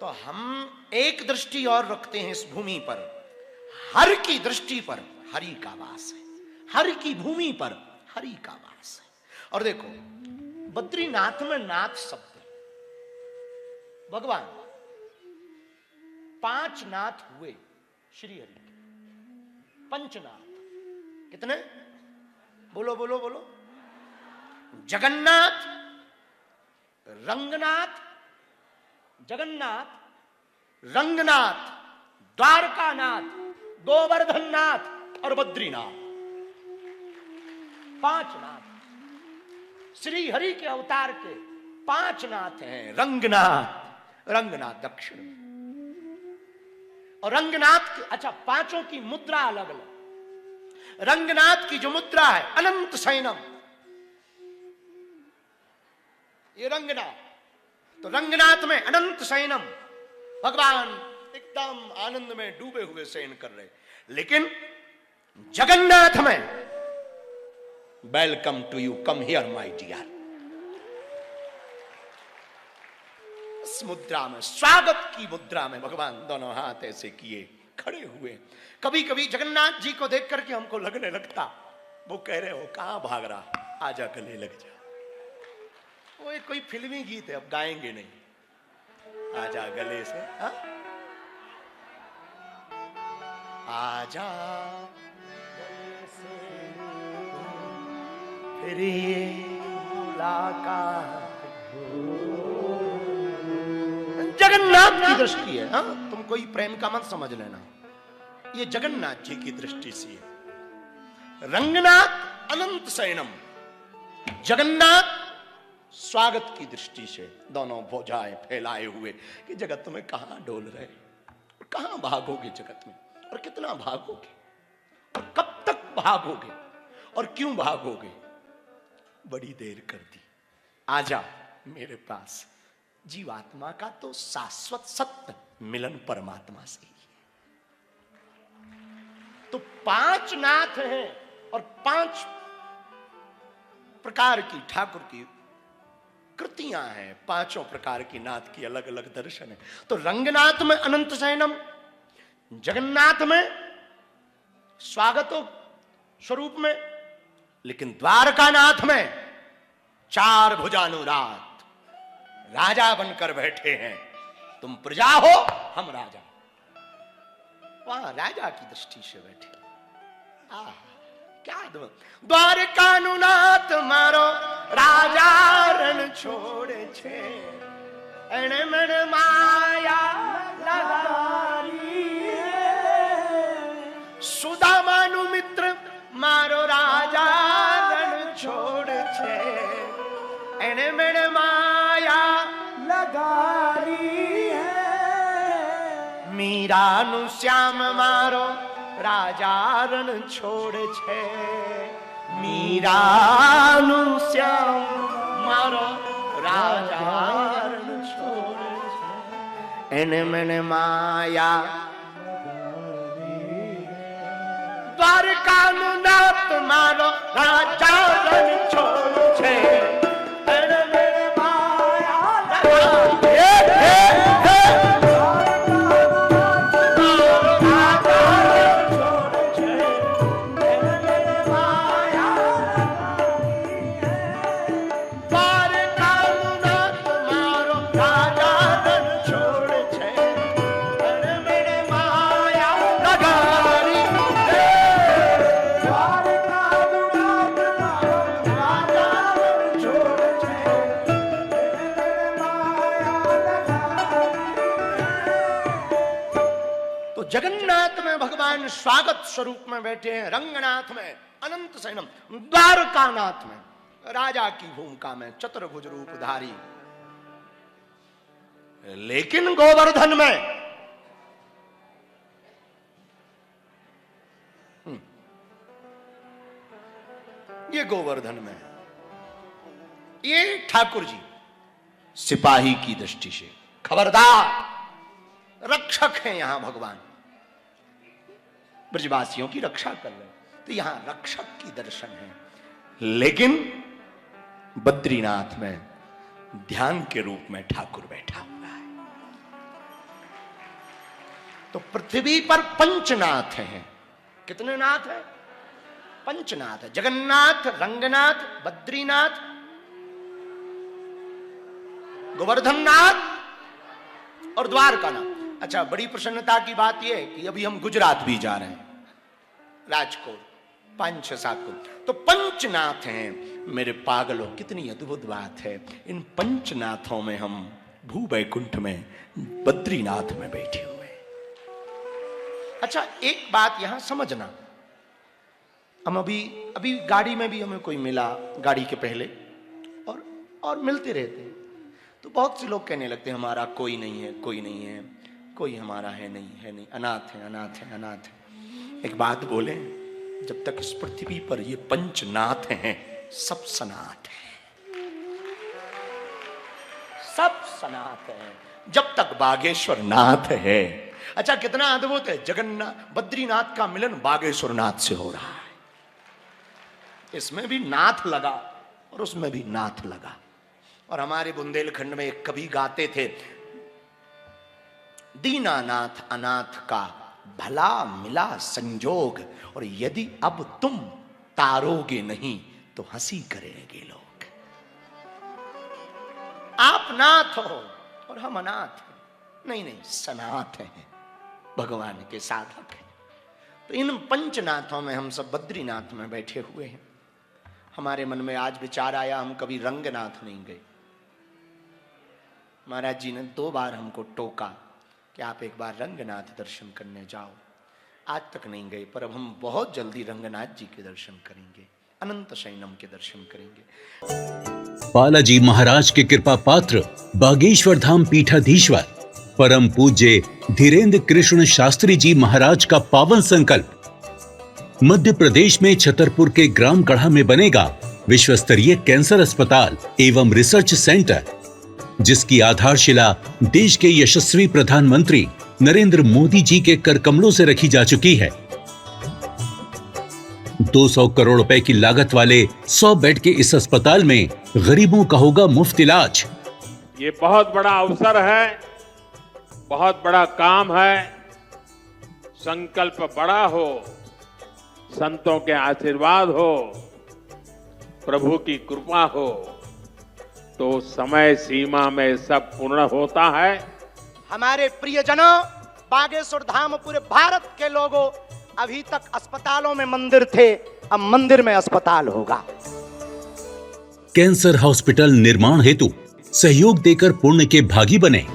तो हम एक दृष्टि और रखते हैं इस भूमि पर, हर की दृष्टि पर हरि का वास है, हर की भूमि पर हरि का वास है। और देखो बद्रीनाथ में नाथ शब्द, भगवान 5 नाथ हुए श्री हरि के, पंचनाथ। कितने? बोलो बोलो बोलो। जगन्नाथ, रंगनाथ, जगन्नाथ, रंगनाथ, द्वारकानाथ, गोवर्धननाथ और बद्रीनाथ। 5 नाथ श्री हरि के अवतार के 5 नाथ हैं। रंगनाथ, रंगनाथ दक्षिण में, और रंगनाथ की, अच्छा 5 की मुद्रा अलग अलग। रंगनाथ की जो मुद्रा है अनंत शयनम, ये रंगनाथ। तो रंगनाथ में अनंत शयनम, भगवान एकदम आनंद में डूबे हुए शयन कर रहे। लेकिन जगन्नाथ में welcome to you, come here my dear. इस मुद्रा में, स्वागत की मुद्रा में भगवान दोनों हाथ ऐसे किए खड़े हुए। कभी कभी जगन्नाथ जी को देख करके हमको लगने लगता वो कह रहे हो कहां भाग रहा, आजा गले लग जा। वो एक कोई फिल्मी गीत है, अब गाएंगे नहीं। आजा गले से, हा? आजा गले से फिर ये मुलाकात। जगन्नाथ की दृष्टि है, हा? तुम कोई प्रेम का मत समझ लेना, ये जगन्नाथ जी की दृष्टि से है। रंगनाथ अनंत शयनम, जगन्नाथ स्वागत की दृष्टि से दोनों भुजाएं फैलाए हुए कि जगत में कहां डोल रहे, और कहां भागोगे जगत में, और कितना भागोगे, और कब तक भागोगे, और क्यों भागोगे। बड़ी देर कर दी, आजा मेरे पास। जीवात्मा का तो शाश्वत सत्य मिलन परमात्मा से ही है। तो 5 नाथ हैं और 5 प्रकार की ठाकुर की कृतियां हैं, 5 प्रकार की नाथ की अलग अलग दर्शन है। तो रंगनाथ में अनंत शयनम, जगन्नाथ में स्वागतो स्वरूप में, लेकिन द्वारकानाथ में 4 भुजानुराग राजा बनकर बैठे हैं। तुम प्रजा हो, हम राजा। वहां राजा की दृष्टि से बैठे। क्या द्वारकानुनाथ मारो राजा रण छोड़े छे, एने मन माया लगारी। सुदामानु मित्र मारो राजा रण छोड़े छे, एने मन माया लगारी है। मीरानु श्याम मारो राजा रण छोड़े छे, मीरानु श्याम मारो राजा रण छोड़े छे, एने मन माया। द्वारकानु नाथ मारो राजा रण छोड़े छे, एने मन माया लगारी है। जगन्नाथ में भगवान स्वागत स्वरूप में बैठे हैं, रंगनाथ में अनंत शयनम, द्वारकानाथ में राजा की भूमिका में चतुर्भुज रूपधारी। लेकिन गोवर्धन में ये गोवर्धन में ये ठाकुर जी सिपाही की दृष्टि से खबरदार, रक्षक हैं यहां भगवान, ब्रजवासियों की रक्षा कर रहे, तो यहां रक्षक की दर्शन है। लेकिन बद्रीनाथ में ध्यान के रूप में ठाकुर बैठा हुआ है। तो पृथ्वी पर पंचनाथ हैं। कितने नाथ हैं? पंचनाथ है। जगन्नाथ, रंगनाथ, बद्रीनाथ, गोवर्धननाथ और द्वारकानाथ। अच्छा, बड़ी प्रसन्नता की बात यह है कि अभी हम गुजरात भी जा रहे हैं, राजकोट, 5-6-7 को। तो पंचनाथ हैं मेरे पागलों, कितनी अद्भुत बात है। इन पंचनाथों में हम भू वैकुंठ में बद्रीनाथ में बैठे हुए। अच्छा, एक बात यहां समझना, हम अभी गाड़ी में भी हमें कोई मिला, गाड़ी के पहले और मिलते रहते हैं, तो बहुत से लोग कहने लगते हैं हमारा कोई नहीं है, कोई नहीं है, कोई हमारा है नहीं, अनाथ है, अनाथ है, अनाथ है। एक बात बोले, जब तक इस पृथ्वी पर ये पंचनाथ हैं, सब सनाथ है, सब सनाथ है, जब तक बागेश्वर नाथ है। अच्छा, कितना अद्भुत है, जगन्नाथ बद्रीनाथ का मिलन बागेश्वर नाथ से हो रहा है। इसमें भी नाथ लगा और उसमें भी नाथ लगा। और हमारे बुंदेलखंड में एक कवि गाते थे, दीनानाथ अनाथ का भला मिला संजोग, और यदि अब तुम तारोगे नहीं तो हंसी करेंगे लोग। आप नाथ हो और हम अनाथ हैं। नहीं, सनाथ हैं, भगवान के साधक हैं। तो इन पंचनाथों में हम सब बद्रीनाथ में बैठे हुए हैं। हमारे मन में आज विचार आया, हम कभी रंगनाथ नहीं गए। महाराज जी ने 2 बार हमको टोका कि आप एक बार रंगनाथ दर्शन करने जाओ। आज तक नहीं गए, पर अब हम बहुत जल्दी रंगनाथ जी के दर्शन करेंगे, अनंत शयनम के दर्शन करेंगे। बालाजी महाराज के कृपा पात्र बागेश्वर धाम पीठाधीश्वर परम पूज्य धीरेन्द्र कृष्ण शास्त्री जी महाराज का पावन संकल्प, मध्य प्रदेश में छतरपुर के ग्राम गढ़ा में बनेगा विश्व स्तरीय कैंसर अस्पताल एवं रिसर्च सेंटर, जिसकी आधारशिला देश के यशस्वी प्रधानमंत्री नरेंद्र मोदी जी के कर कमलों से रखी जा चुकी है। 200 करोड़ रुपए की लागत वाले 100 बेड के इस अस्पताल में गरीबों का होगा मुफ्त इलाज। ये बहुत बड़ा अवसर है, बहुत बड़ा काम है। संकल्प बड़ा हो, संतों के आशीर्वाद हो, प्रभु की कृपा हो, तो समय सीमा में सब पूर्ण होता है। हमारे प्रियजनों, बागेश्वर धाम पूरे भारत के लोगों, अभी तक अस्पतालों में मंदिर थे, अब मंदिर में अस्पताल होगा। कैंसर हॉस्पिटल निर्माण हेतु सहयोग देकर पुण्य के भागी बने।